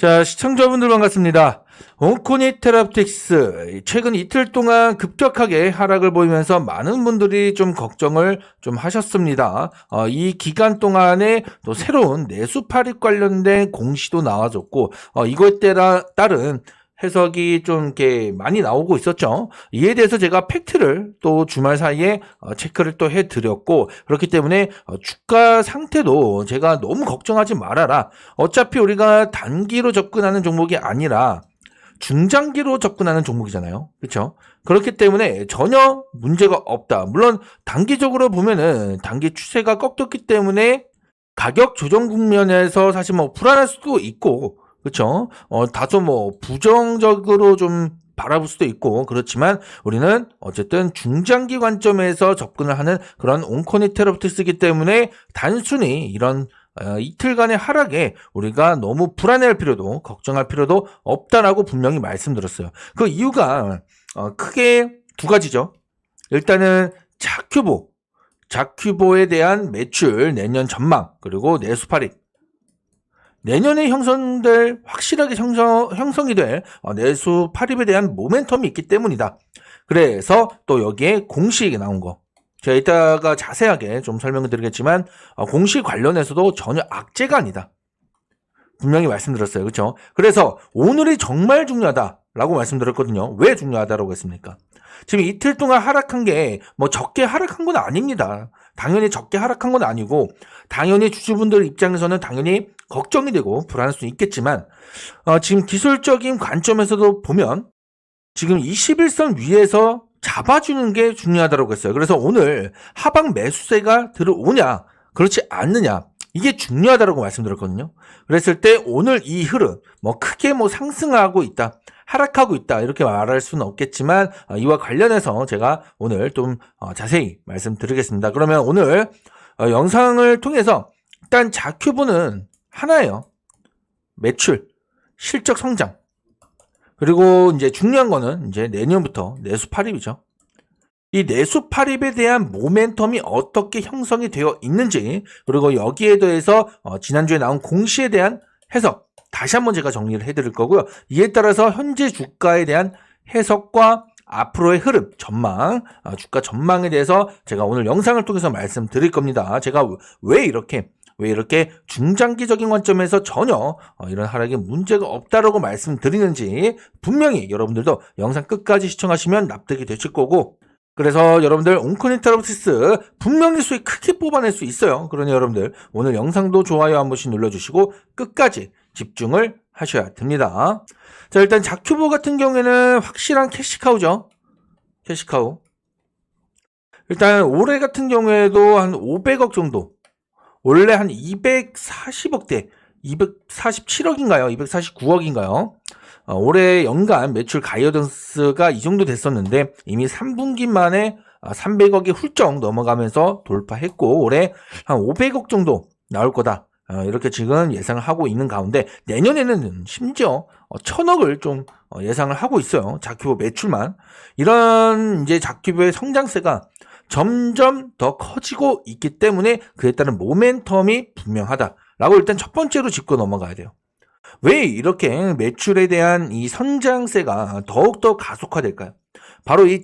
자, 시청자분들 반갑습니다. 온코니 테라피틱스 최근 이틀 동안 급격하게 하락을 보이면서 많은 분들이 좀 걱정을 좀 하셨습니다. 이 기간 동안에 또 새로운 내수파립 관련된 공시도 나와줬고 이거에 따른 해석이 좀 이렇게 많이 나오고 있었죠. 이에 대해서 제가 팩트를 또 주말 사이에 체크를 또 해드렸고, 그렇기 때문에 주가 상태도 제가 너무 걱정하지 말아라. 어차피 우리가 단기로 접근하는 종목이 아니라 중장기로 접근하는 종목이잖아요. 그렇죠? 그렇기 때문에 전혀 문제가 없다. 물론 단기적으로 보면은 단기 추세가 꺾였기 때문에 가격 조정 국면에서 사실 뭐 불안할 수도 있고, 그렇죠? 다소 뭐 부정적으로 좀 바라볼 수도 있고, 그렇지만 우리는 어쨌든 중장기 관점에서 접근을 하는 그런 온코니 테라피틱스이기 때문에 단순히 이런 이틀간의 하락에 우리가 너무 불안해할 필요도 걱정할 필요도 없다라고 분명히 말씀드렸어요. 그 이유가 크게 두 가지죠. 일단은 자큐보에 대한 매출 내년 전망, 그리고 내수파립, 내년에 확실하게 형성이 될 내수 파립에 대한 모멘텀이 있기 때문이다. 그래서 또 여기에 공시가 나온 거. 제가 이따가 자세하게 좀 설명을 드리겠지만, 공시 관련해서도 전혀 악재가 아니다. 분명히 말씀드렸어요. 그렇죠? 그래서 오늘이 정말 중요하다라고 말씀드렸거든요. 왜 중요하다라고 했습니까? 지금 이틀 동안 하락한 게 뭐 적게 하락한 건 아닙니다. 당연히 적게 하락한 건 아니고, 당연히 주주분들 입장에서는 당연히 걱정이 되고 불안할 수 있겠지만, 지금 기술적인 관점에서도 보면 지금 21선 위에서 잡아주는 게 중요하다고 했어요. 그래서 오늘 하방 매수세가 들어오냐 그렇지 않느냐, 이게 중요하다고 말씀드렸거든요. 그랬을 때 오늘 이 흐름 뭐 크게 뭐 상승하고 있다, 하락하고 있다 이렇게 말할 수는 없겠지만, 이와 관련해서 제가 오늘 좀 자세히 말씀드리겠습니다. 그러면 오늘 영상을 통해서 일단 자큐보는 하나예요. 매출, 실적 성장, 그리고 이제 중요한 거는 이제 내년부터 내수파립이죠. 이 내수파립에 대한 모멘텀이 어떻게 형성이 되어 있는지, 그리고 여기에 대해서 지난주에 나온 공시에 대한 해석 다시 한번 제가 정리를 해드릴 거고요. 이에 따라서 현재 주가에 대한 해석과 앞으로의 흐름, 전망, 주가 전망에 대해서 제가 오늘 영상을 통해서 말씀드릴 겁니다. 제가 왜 이렇게 중장기적인 관점에서 전혀 이런 하락에 문제가 없다라고 말씀드리는지 분명히 여러분들도 영상 끝까지 시청하시면 납득이 되실 거고, 그래서 여러분들 온코니 테라피틱스 분명히 수익 크게 뽑아낼 수 있어요. 그러니 여러분들 오늘 영상도 좋아요 한 번씩 눌러주시고 끝까지 집중을 하셔야 됩니다. 자, 일단 자큐보 같은 경우에는 확실한 캐시카우죠. 캐시카우. 일단 올해 같은 경우에도 한 500억 정도, 원래 한 240억대, 247억인가요? 249억인가요? 올해 연간 매출 가이던스가 이 정도 됐었는데 이미 3분기 만에 300억이 훌쩍 넘어가면서 돌파했고, 올해 한 500억 정도 나올 거다, 이렇게 지금 예상을 하고 있는 가운데 내년에는 심지어 1000억을 좀 예상을 하고 있어요. 자큐보 매출만. 이런 이제 자큐보의 성장세가 점점 더 커지고 있기 때문에 그에 따른 모멘텀이 분명하다라고 일단 첫 번째로 짚고 넘어가야 돼요. 왜 이렇게 매출에 대한 이 성장세가 더욱더 가속화될까요? 바로 이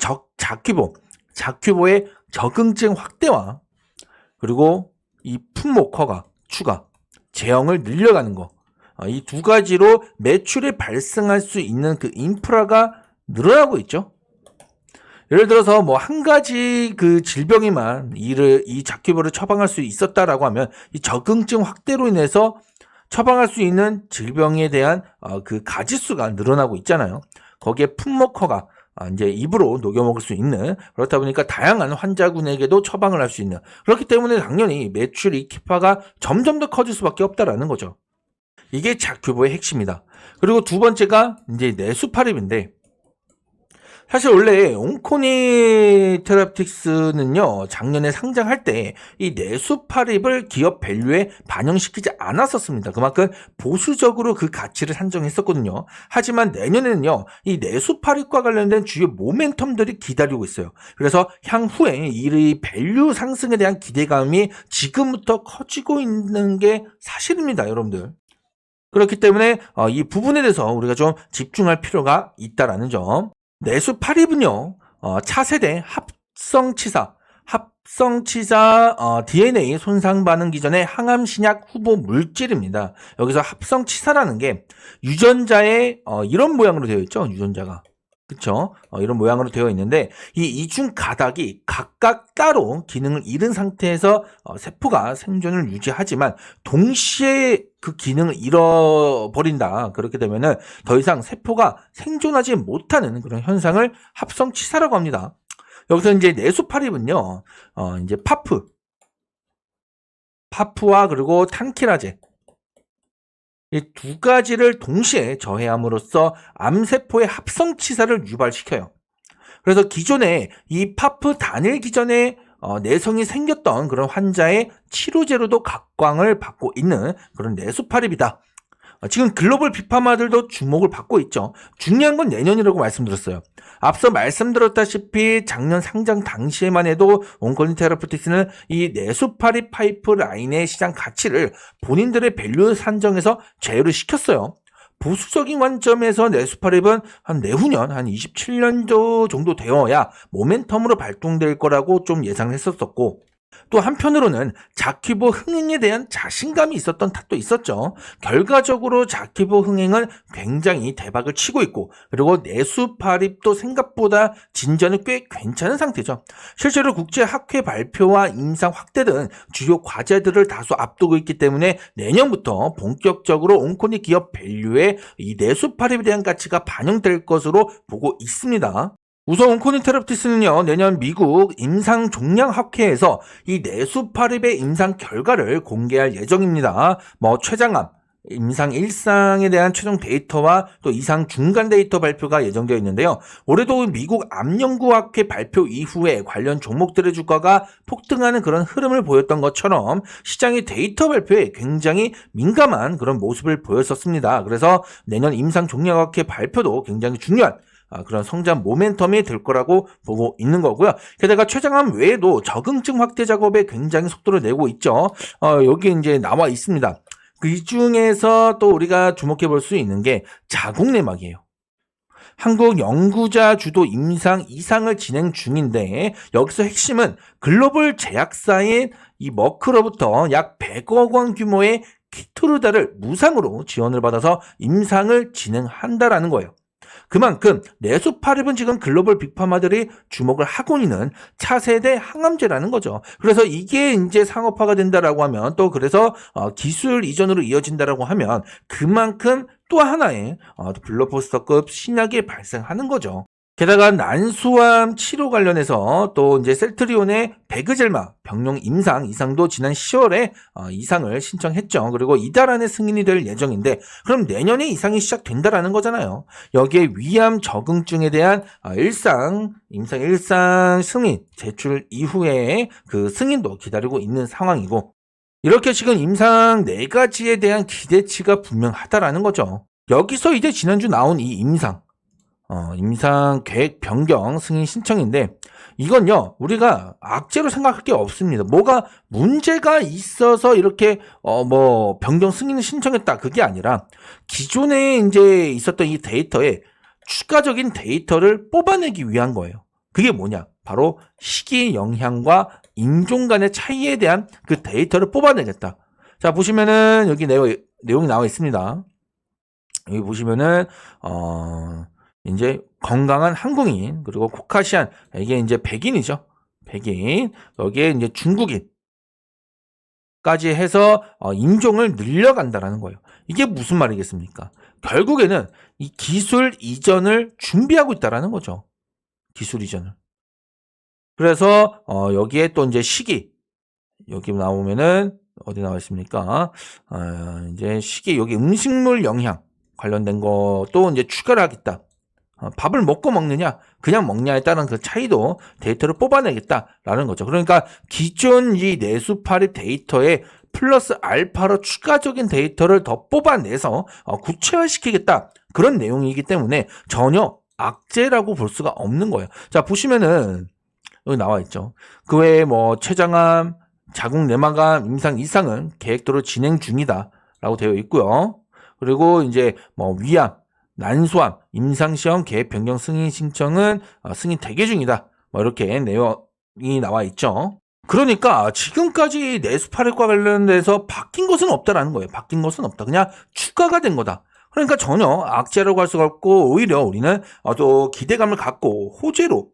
자큐보의 적응증 확대와, 그리고 이 품목 허가 추가, 제형을 늘려가는 거, 이 두 가지로 매출이 발생할 수 있는 그 인프라가 늘어나고 있죠. 예를 들어서 뭐 한 가지 그 질병에만 이 자큐보를 처방할 수 있었다라고 하면 이 적응증 확대로 인해서 처방할 수 있는 질병에 대한 그 가지수가 늘어나고 있잖아요. 거기에 품목허가 이제 입으로 녹여 먹을 수 있는, 그렇다 보니까 다양한 환자군에게도 처방을 할 수 있는, 그렇기 때문에 당연히 매출 이 키파가 점점 더 커질 수밖에 없다라는 거죠. 이게 자큐보의 핵심이다. 그리고 두 번째가 이제 내수파립인데, 사실 원래 온코니 테라피틱스는요, 작년에 상장할 때 이 내수파립을 기업 밸류에 반영시키지 않았었습니다. 그만큼 보수적으로 그 가치를 산정했었거든요. 하지만 내년에는요, 이 내수파립과 관련된 주요 모멘텀들이 기다리고 있어요. 그래서 향후에 이 밸류 상승에 대한 기대감이 지금부터 커지고 있는 게 사실입니다, 여러분들. 그렇기 때문에 이 부분에 대해서 우리가 좀 집중할 필요가 있다라는 점. 내수 8입은요. 차세대 합성치사 DNA 손상 반응 기전의 항암 신약 후보 물질입니다. 여기서 합성치사라는 게 유전자에 이런 모양으로 되어 있죠. 유전자가. 그쵸? 이런 모양으로 되어 있는데 이 이중 가닥이 각각 따로 기능을 잃은 상태에서 세포가 생존을 유지하지만 동시에 그 기능을 잃어버린다. 그렇게 되면은 더 이상 세포가 생존하지 못하는 그런 현상을 합성치사라고 합니다. 여기서 이제 내수파립은요, 이제 파프와 그리고 탄키라제 이 두 가지를 동시에 저해함으로써 암세포의 합성치사를 유발시켜요. 그래서 기존에 이 파프 단일 기전에 내성이 생겼던 그런 환자의 치료제로도 각광을 받고 있는 그런 내수파립이다. 지금 글로벌 빅파마들도 주목을 받고 있죠. 중요한 건 내년이라고 말씀드렸어요. 앞서 말씀드렸다시피 작년 상장 당시에만 해도 온코니 테라퓨틱스는 이 내수파립 파이프라인의 시장 가치를 본인들의 밸류 산정에서 제외를 시켰어요. 보수적인 관점에서 내수파립은 한 내후년 한 27년도 정도 되어야 모멘텀으로 발동될 거라고 좀 예상했었고 또 한편으로는 자키보 흥행에 대한 자신감이 있었던 탓도 있었죠. 결과적으로 자키보 흥행은 굉장히 대박을 치고 있고 그리고 내수파립도 생각보다 진전은 꽤 괜찮은 상태죠. 실제로 국제학회 발표와 임상 확대 등 주요 과제들을 다소 앞두고 있기 때문에 내년부터 본격적으로 온코니 기업 밸류에 이 내수파립에 대한 가치가 반영될 것으로 보고 있습니다. 우선 온코니 테라퓨틱스는요, 내년 미국 임상 종양학회에서 이 내수파립의 임상 결과를 공개할 예정입니다. 췌장암, 임상 1상에 대한 최종 데이터와 또 이상 중간 데이터 발표가 예정되어 있는데요. 올해도 미국 암연구학회 발표 이후에 관련 종목들의 주가가 폭등하는 그런 흐름을 보였던 것처럼 시장의 데이터 발표에 굉장히 민감한 그런 모습을 보였었습니다. 그래서 내년 임상 종양학회 발표도 굉장히 중요한 그런 성장 모멘텀이 될 거라고 보고 있는 거고요. 게다가 췌장암 외에도 적응증 확대 작업에 굉장히 속도를 내고 있죠. 여기 이제 나와 있습니다. 그 중에서 또 우리가 주목해 볼 수 있는 게 자궁내막이에요. 한국 연구자 주도 임상 2상을 진행 중인데 여기서 핵심은 글로벌 제약사인 이 머크로부터 약 100억 원 규모의 키토르다를 무상으로 지원을 받아서 임상을 진행한다라는 거예요. 그만큼 내수파립은 지금 글로벌 빅파마들이 주목을 하고 있는 차세대 항암제라는 거죠. 그래서 이게 이제 상업화가 된다라고 하면 또 그래서 기술 이전으로 이어진다라고 하면 그만큼 또 하나의 블록버스터급 신약이 발생하는 거죠. 게다가 난소암 치료 관련해서 또 이제 셀트리온의 베그젤마 병용 임상 이상도 지난 10월에 이상을 신청했죠. 그리고 이달 안에 승인이 될 예정인데 그럼 내년에 이상이 시작된다라는 거잖아요. 여기에 위암 적응증에 대한 임상 1상 승인 제출 이후에 그 승인도 기다리고 있는 상황이고 이렇게 지금 임상 4가지에 대한 기대치가 분명하다라는 거죠. 여기서 이제 지난주 나온 이 임상 계획 변경 승인 신청인데 이건요 우리가 악재로 생각할 게 없습니다. 뭐가 문제가 있어서 이렇게 변경 승인을 신청했다 그게 아니라 기존에 이제 있었던 이 데이터에 추가적인 데이터를 뽑아내기 위한 거예요. 그게 뭐냐? 바로 시기 영향과 인종 간의 차이에 대한 그 데이터를 뽑아내겠다. 자 보시면은 여기 내용이 나와 있습니다. 여기 보시면은 이제 건강한 한국인 그리고 코카시안 이게 이제 백인이죠. 백인 여기에 이제 중국인까지 해서 인종을 늘려간다라는 거예요. 이게 무슨 말이겠습니까? 결국에는 이 기술 이전을 준비하고 있다라는 거죠. 기술 이전을. 그래서 여기에 또 이제 시기 여기 나오면은 어디 나와 있습니까? 이제 시기 여기 음식물 영양 관련된 것도 이제 추가를 하겠다. 밥을 먹고 먹느냐 그냥 먹냐에 따른 그 차이도 데이터를 뽑아내겠다라는 거죠. 그러니까 기존 이 내수파립 데이터에 플러스 알파로 추가적인 데이터를 더 뽑아내서 구체화시키겠다 그런 내용이기 때문에 전혀 악재라고 볼 수가 없는 거예요. 자 보시면은 여기 나와 있죠. 그 외에 췌장암, 자궁내막암 임상 2상은 계획대로 진행 중이다 라고 되어 있고요. 그리고 이제 뭐 위암, 난소암, 임상시험 계획 변경 승인 신청은 승인 대기 중이다. 뭐 이렇게 내용이 나와 있죠. 그러니까 지금까지 내수팔입과 관련돼서 바뀐 것은 없다라는 거예요. 바뀐 것은 없다. 그냥 추가가 된 거다. 그러니까 전혀 악재라고 할 수가 없고 오히려 우리는 또 기대감을 갖고 호재로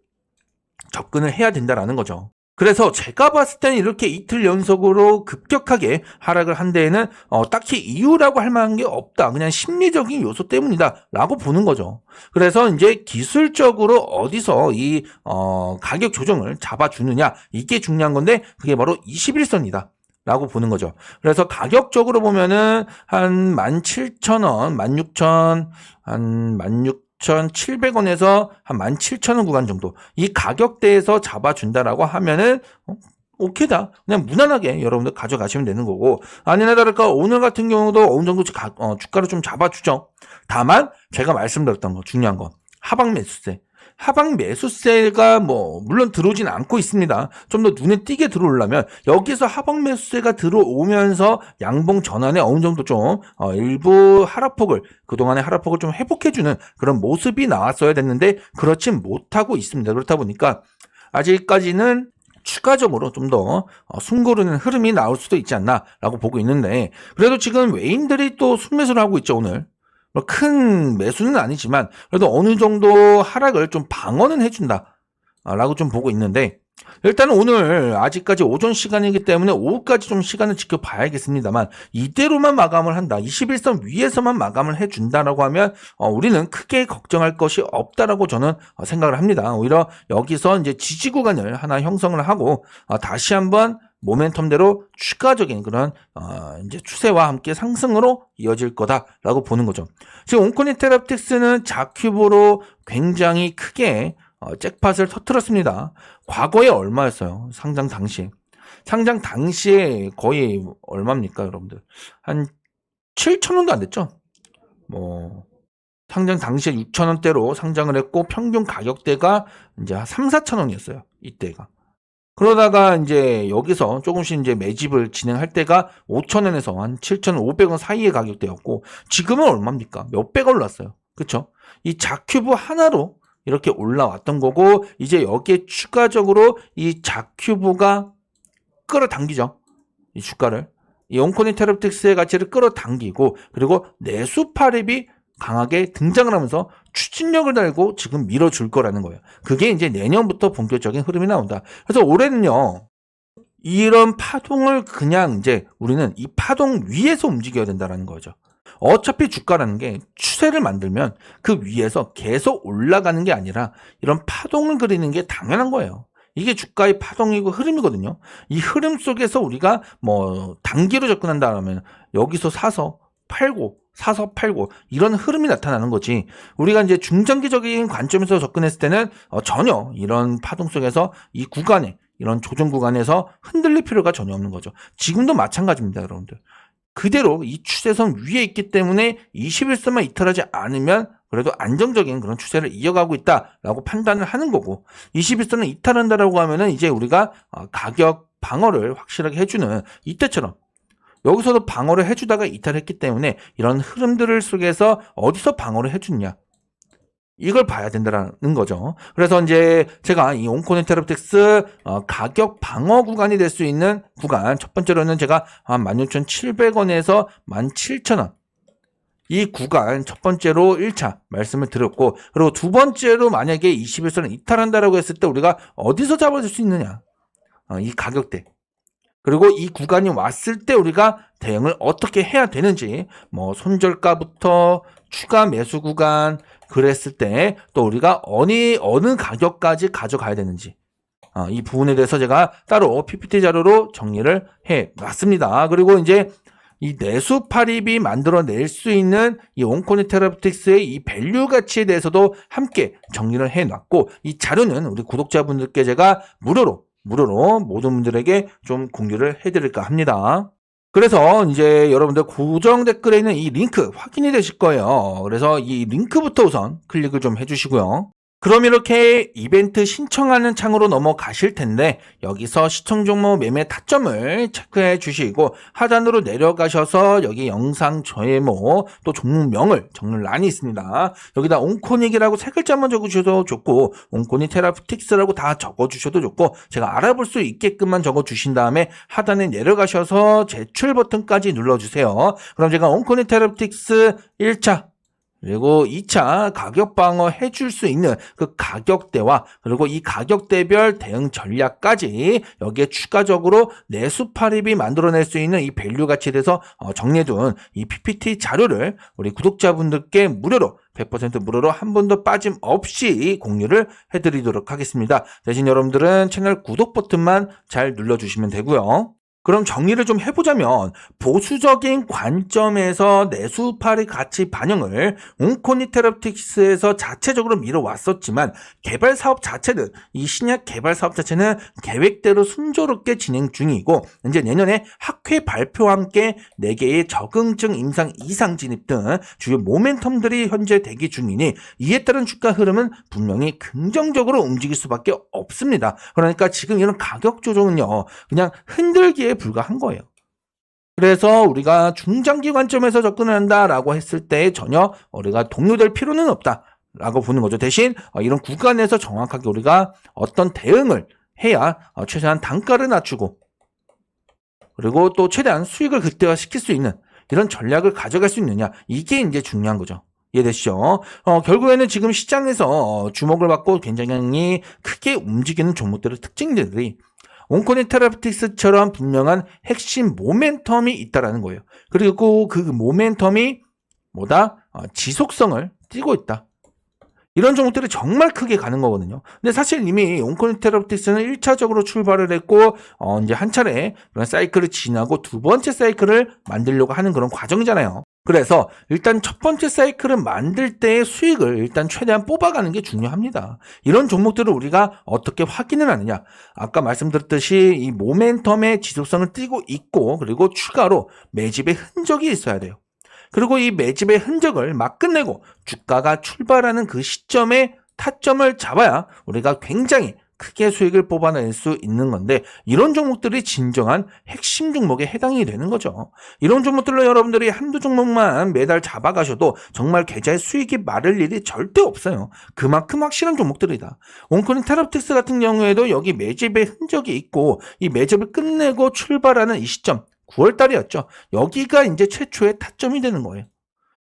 접근을 해야 된다라는 거죠. 그래서 제가 봤을 때는 이렇게 이틀 연속으로 급격하게 하락을 한 데에는 딱히 이유라고 할 만한 게 없다. 그냥 심리적인 요소 때문이다 라고 보는 거죠. 그래서 이제 기술적으로 어디서 이 가격 조정을 잡아주느냐, 이게 중요한 건데 그게 바로 21선이다 라고 보는 거죠. 그래서 가격적으로 보면은 한 17,000원, 16,000, 한 16,700원에서 한 17,000원 구간 정도, 이 가격대에서 잡아준다라고 하면은 오케이다. 그냥 무난하게 여러분들 가져가시면 되는 거고, 아니나 다를까 오늘 같은 경우도 어느 정도 주가를 좀 잡아주죠. 다만 제가 말씀드렸던 거 중요한 건 하방 매수세. 하방 매수세가 물론 들어오진 않고 있습니다. 좀 더 눈에 띄게 들어오려면 여기서 하방 매수세가 들어오면서 양봉 전환에 어느 정도 좀 일부 하락폭을, 그동안의 하락폭을 좀 회복해주는 그런 모습이 나왔어야 됐는데 그렇진 못하고 있습니다. 그렇다 보니까 아직까지는 추가적으로 좀 더 숨고르는 흐름이 나올 수도 있지 않나라고 보고 있는데, 그래도 지금 외인들이 또 순매수를 하고 있죠. 오늘 큰 매수는 아니지만 그래도 어느 정도 하락을 좀 방어는 해준다 라고 좀 보고 있는데, 일단 오늘 아직까지 오전 시간이기 때문에 오후까지 좀 시간을 지켜봐야겠습니다만, 이대로만 마감을 한다, 21선 위에서만 마감을 해준다라고 하면 우리는 크게 걱정할 것이 없다라고 저는 생각을 합니다. 오히려 여기서 이제 지지 구간을 하나 형성을 하고 다시 한번 모멘텀대로 추가적인 그런 이제 추세와 함께 상승으로 이어질 거다라고 보는 거죠. 지금 온코니테라픽스는 자큐브로 굉장히 크게 잭팟을 터뜨렸습니다. 과거에 얼마였어요? 상장 당시에 거의 얼마입니까, 여러분들? 한 7,000원도 안 됐죠? 상장 당시에 6,000원대로 상장을 했고 평균 가격대가 이제 3,000~4,000원이었어요. 이때가. 그러다가 이제 여기서 조금씩 이제 매집을 진행할 때가 5,000원에서 한 7,500원 사이의 가격대였고, 지금은 얼마입니까? 몇배가 올랐어요. 그쵸? 이 자큐브 하나로 이렇게 올라왔던 거고, 이제 여기에 추가적으로 이 자큐브가 끌어당기죠. 이 주가를. 이 온코니테라픽스의 가치를 끌어당기고, 그리고 내수팔입이 강하게 등장을 하면서 추진력을 달고 지금 밀어줄 거라는 거예요. 그게 이제 내년부터 본격적인 흐름이 나온다. 그래서 올해는요, 이런 파동을 그냥 이제 우리는 이 파동 위에서 움직여야 된다는 거죠. 어차피 주가라는 게 추세를 만들면 그 위에서 계속 올라가는 게 아니라 이런 파동을 그리는 게 당연한 거예요. 이게 주가의 파동이고 흐름이거든요. 이 흐름 속에서 우리가 단기로 접근한다면 여기서 사서 팔고 이런 흐름이 나타나는 거지, 우리가 이제 중장기적인 관점에서 접근했을 때는 전혀 이런 파동 속에서 이 구간에, 이런 조정 구간에서 흔들릴 필요가 전혀 없는 거죠. 지금도 마찬가지입니다, 여러분들. 그대로 이 추세선 위에 있기 때문에 21선만 이탈하지 않으면 그래도 안정적인 그런 추세를 이어가고 있다라고 판단을 하는 거고, 21선을 이탈한다라고 하면은 이제 우리가 가격 방어를 확실하게 해주는, 이때처럼 여기서도 방어를 해주다가 이탈했기 때문에 이런 흐름들을 속에서 어디서 방어를 해주느냐, 이걸 봐야 된다는 거죠. 그래서 이제 제가 이 온코니테라픽스 가격 방어 구간이 될 수 있는 구간, 첫 번째로는 제가 한 16,700원에서 17,000원, 이 구간 첫 번째로 1차 말씀을 드렸고, 그리고 두 번째로 만약에 21선을 이탈한다라고 했을 때 우리가 어디서 잡아줄 수 있느냐, 이 가격대, 그리고 이 구간이 왔을 때 우리가 대응을 어떻게 해야 되는지, 손절가부터 추가 매수 구간, 그랬을 때 또 우리가 어느 가격까지 가져가야 되는지, 이 부분에 대해서 제가 따로 PPT 자료로 정리를 해 놨습니다. 그리고 이제 이 내수팔입이 만들어낼 수 있는 이 온코니테라픽스의 이 밸류 가치에 대해서도 함께 정리를 해 놨고, 이 자료는 우리 구독자분들께 제가 무료로 모든 분들에게 좀 공유를 해드릴까 합니다. 그래서 이제 여러분들 고정 댓글에 있는 이 링크 확인이 되실 거예요. 그래서 이 링크부터 우선 클릭을 좀 해주시고요. 그럼 이렇게 이벤트 신청하는 창으로 넘어가실 텐데 여기서 시청 종목 매매 타점을 체크해 주시고 하단으로 내려가셔서 여기 영상 제목 또 종목명을 적는 란이 있습니다. 여기다 온코닉이라고 세 글자만 적어주셔도 좋고 온코닉 테라퓨틱스라고 다 적어주셔도 좋고 제가 알아볼 수 있게끔만 적어주신 다음에 하단에 내려가셔서 제출 버튼까지 눌러주세요. 그럼 제가 온코닉 테라퓨틱스 1차 그리고 2차 가격 방어 해줄 수 있는 그 가격대와 그리고 이 가격대별 대응 전략까지 여기에 추가적으로 내수팔입이 만들어낼 수 있는 이 밸류 가치에 대해서 정리해둔 이 PPT 자료를 우리 구독자분들께 무료로 100% 무료로 한 번도 빠짐없이 공유를 해드리도록 하겠습니다. 대신 여러분들은 채널 구독 버튼만 잘 눌러주시면 되고요. 그럼 정리를 좀 해보자면 보수적인 관점에서 내수팔이 가치 반영을 온코닉 테라퓨틱스에서 자체적으로 밀어왔었지만 개발 사업 자체는 이 신약 개발 사업 자체는 계획대로 순조롭게 진행 중이고 이제 내년에 학회 발표와 함께 4개의 적응증 임상 이상 진입 등 주요 모멘텀들이 현재 대기 중이니 이에 따른 주가 흐름은 분명히 긍정적으로 움직일 수밖에 없습니다. 그러니까 지금 이런 가격 조정은요 그냥 흔들기에 불과한 거예요. 그래서 우리가 중장기 관점에서 접근을 한다라고 했을 때 전혀 우리가 동요될 필요는 없다라고 보는 거죠. 대신 이런 구간에서 정확하게 우리가 어떤 대응을 해야 최대한 단가를 낮추고 그리고 또 최대한 수익을 극대화시킬 수 있는 이런 전략을 가져갈 수 있느냐 이게 이제 중요한 거죠. 이해되시죠? 결국에는 지금 시장에서 주목을 받고 굉장히 크게 움직이는 종목들의 특징들이 온코닉 테라퓨틱스처럼 분명한 핵심 모멘텀이 있다라는 거예요. 그리고 그 모멘텀이 지속성을 띠고 있다. 이런 종목들이 정말 크게 가는 거거든요. 근데 사실 이미 온코닉 테라퓨틱스는 1차적으로 출발을 했고 이제 한 차례 그런 사이클을 지나고 두 번째 사이클을 만들려고 하는 그런 과정이잖아요. 그래서 일단 첫 번째 사이클을 만들 때의 수익을 일단 최대한 뽑아가는 게 중요합니다. 이런 종목들을 우리가 어떻게 확인을 하느냐. 아까 말씀드렸듯이 이 모멘텀의 지속성을 띠고 있고 그리고 추가로 매집의 흔적이 있어야 돼요. 그리고 이 매집의 흔적을 막 끝내고 주가가 출발하는 그 시점에 타점을 잡아야 우리가 굉장히 크게 수익을 뽑아낼 수 있는 건데 이런 종목들이 진정한 핵심 종목에 해당이 되는 거죠. 이런 종목들로 여러분들이 한두 종목만 매달 잡아가셔도 정말 계좌의 수익이 마를 일이 절대 없어요. 그만큼 확실한 종목들이다. 온코닉 테라퓨틱스 같은 경우에도 여기 매집의 흔적이 있고 이 매집을 끝내고 출발하는 이 시점 9월달이었죠. 여기가 이제 최초의 타점이 되는 거예요.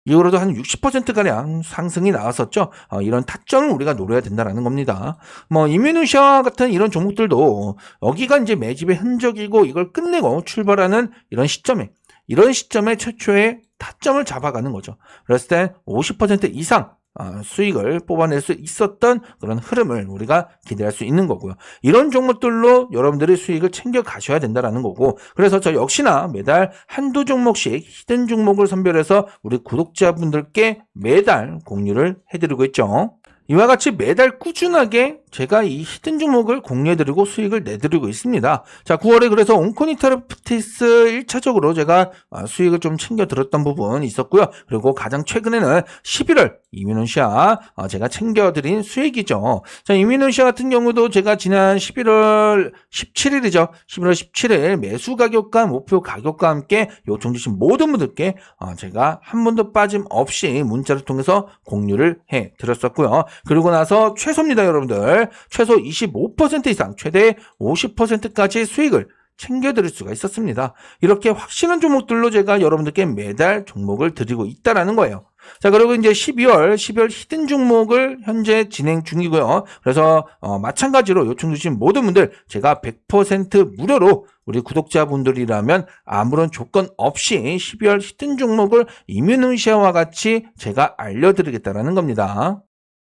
이후로도 한 60%가량 상승이 나왔었죠. 이런 타점을 우리가 노려야 된다는 겁니다. 이뮤노시아 같은 이런 종목들도 여기가 이제 매집의 흔적이고 이걸 끝내고 출발하는 이런 시점에 최초의 타점을 잡아가는 거죠. 그랬을 때 50% 이상 수익을 뽑아낼 수 있었던 그런 흐름을 우리가 기대할 수 있는 거고요. 이런 종목들로 여러분들이 수익을 챙겨 가셔야 된다는 거고 그래서 저 역시나 매달 한두 종목씩 히든 종목을 선별해서 우리 구독자분들께 매달 공유를 해드리고 있죠. 이와 같이 매달 꾸준하게 제가 이 히든 종목을 공유해드리고 수익을 내드리고 있습니다. 자, 9월에 그래서 온코닉 테라퓨틱스 1차적으로 제가 수익을 좀 챙겨드렸던 부분이 있었고요. 그리고 가장 최근에는 11월 이뮤노시아 제가 챙겨드린 수익이죠. 자, 이뮤노시아 같은 경우도 제가 지난 11월 17일이죠. 11월 17일 매수 가격과 목표 가격과 함께 요청 주신 모든 분들께 제가 한 번도 빠짐없이 문자를 통해서 공유를 해드렸었고요. 그리고 나서 최소입니다, 여러분들. 최소 25% 이상, 최대 50%까지 수익을 챙겨드릴 수가 있었습니다. 이렇게 확실한 종목들로 제가 여러분들께 매달 종목을 드리고 있다는 거예요. 자, 그리고 이제 12월 히든 종목을 현재 진행 중이고요. 그래서 마찬가지로 요청 주신 모든 분들 제가 100% 무료로 우리 구독자분들이라면 아무런 조건 없이 12월 히든 종목을 이뮤노시아와 같이 제가 알려드리겠다는 겁니다.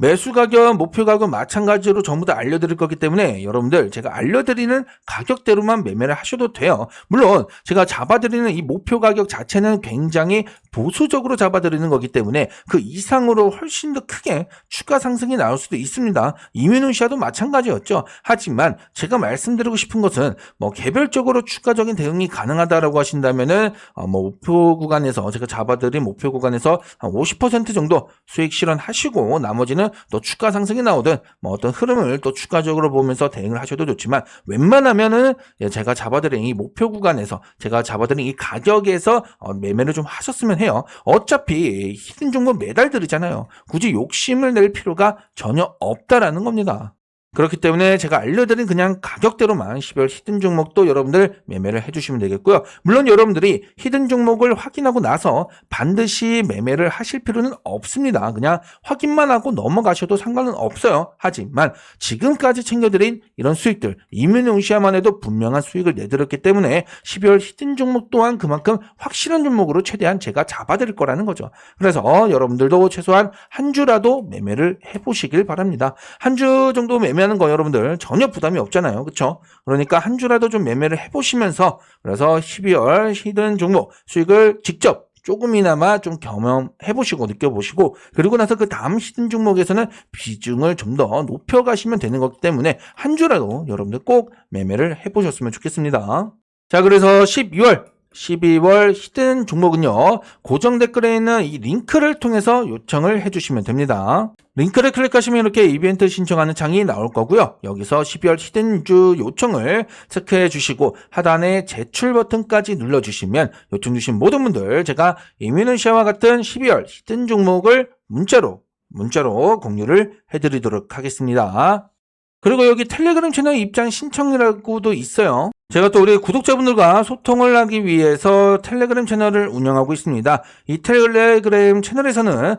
매수 가격, 목표 가격 마찬가지로 전부 다 알려드릴 거기 때문에 여러분들 제가 알려드리는 가격대로만 매매를 하셔도 돼요. 물론 제가 잡아드리는 이 목표 가격 자체는 굉장히 보수적으로 잡아드리는 거기 때문에 그 이상으로 훨씬 더 크게 추가 상승이 나올 수도 있습니다. 이뮤노시아도 마찬가지였죠. 하지만 제가 말씀드리고 싶은 것은 개별적으로 추가적인 대응이 가능하다라고 하신다면은 목표 구간에서 제가 잡아드린 목표 구간에서 한 50% 정도 수익 실현하시고 나머지는 또 추가 상승이 나오든 뭐 어떤 흐름을 또 추가적으로 보면서 대응을 하셔도 좋지만 웬만하면은 제가 잡아드린 이 목표 구간에서 제가 잡아드린 이 가격에서 매매를 좀 하셨으면 해요. 어차피 히든 종목 매달 들이잖아요. 굳이 욕심을 낼 필요가 전혀 없다라는 겁니다. 그렇기 때문에 제가 알려드린 그냥 가격대로만 12월 히든 종목도 여러분들 매매를 해주시면 되겠고요. 물론 여러분들이 히든 종목을 확인하고 나서 반드시 매매를 하실 필요는 없습니다. 그냥 확인만 하고 넘어가셔도 상관은 없어요. 하지만 지금까지 챙겨드린 이런 수익들, 이뮤노시아만 해도 분명한 수익을 내드렸기 때문에 12월 히든 종목 또한 그만큼 확실한 종목으로 최대한 제가 잡아드릴 거라는 거죠. 그래서 여러분들도 최소한 한 주라도 매매를 해보시길 바랍니다. 한 주 정도 매매하는 거 여러분들 전혀 부담이 없잖아요. 그렇죠? 그러니까 한 주라도 좀 매매를 해보시면서 그래서 12월 히든 종목 수익을 직접 조금이나마 좀 경험해보시고 느껴보시고 그리고 나서 그 다음 히든 종목에서는 비중을 좀 더 높여가시면 되는 거기 때문에 한 주라도 여러분들 꼭 매매를 해보셨으면 좋겠습니다. 자, 그래서 12월 히든 종목은요, 고정 댓글에 있는 이 링크를 통해서 요청을 해주시면 됩니다. 링크를 클릭하시면 이렇게 이벤트 신청하는 창이 나올 거고요. 여기서 12월 히든주 요청을 체크해 주시고 하단에 제출 버튼까지 눌러주시면 요청 주신 모든 분들 제가 이뮤노시아와 같은 12월 히든 종목을 문자로 공유를 해드리도록 하겠습니다. 그리고 여기 텔레그램 채널 입장 신청이라고도 있어요. 제가 또 우리 구독자분들과 소통을 하기 위해서 텔레그램 채널을 운영하고 있습니다. 이 텔레그램 채널에서는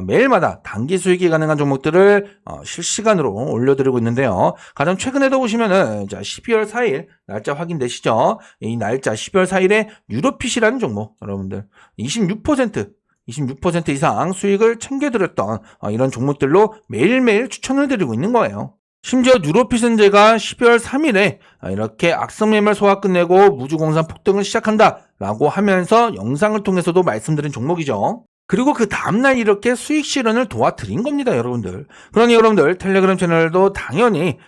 매일마다 단기 수익이 가능한 종목들을 실시간으로 올려드리고 있는데요. 가장 최근에도 보시면은 12월 4일 날짜 확인되시죠? 이 날짜 12월 4일에 유로핏이라는 종목 여러분들 26% 이상 수익을 챙겨드렸던 이런 종목들로 매일매일 추천을 드리고 있는 거예요. 심지어 유로핏은 제가 12월 3일에 이렇게 악성 매물 소화 끝내고 무주공산 폭등을 시작한다 라고 하면서 영상을 통해서도 말씀드린 종목이죠. 그리고 그 다음날 이렇게 수익 실현을 도와드린 겁니다, 여러분들. 그러니 여러분들 텔레그램 채널도 당연히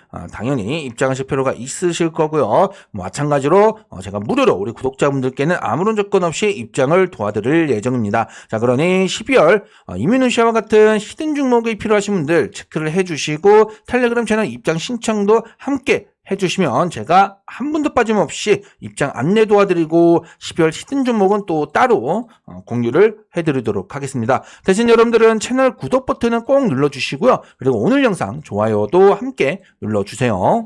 입장하실 필요가 있으실 거고요. 마찬가지로 제가 무료로 우리 구독자분들께는 아무런 조건 없이 입장을 도와드릴 예정입니다. 자, 그러니 12월 이뮤노시아와 같은 히든 종목이 필요하신 분들 체크를 해주시고 텔레그램 채널 입장 신청도 함께 해주시면 제가 한 분도 빠짐없이 입장 안내 도와드리고 12월 히든 종목은 또 따로 공유를 해드리도록 하겠습니다. 대신 여러분들은 채널 구독 버튼은 꼭 눌러주시고요. 그리고 오늘 영상 좋아요도 함께 눌러주세요.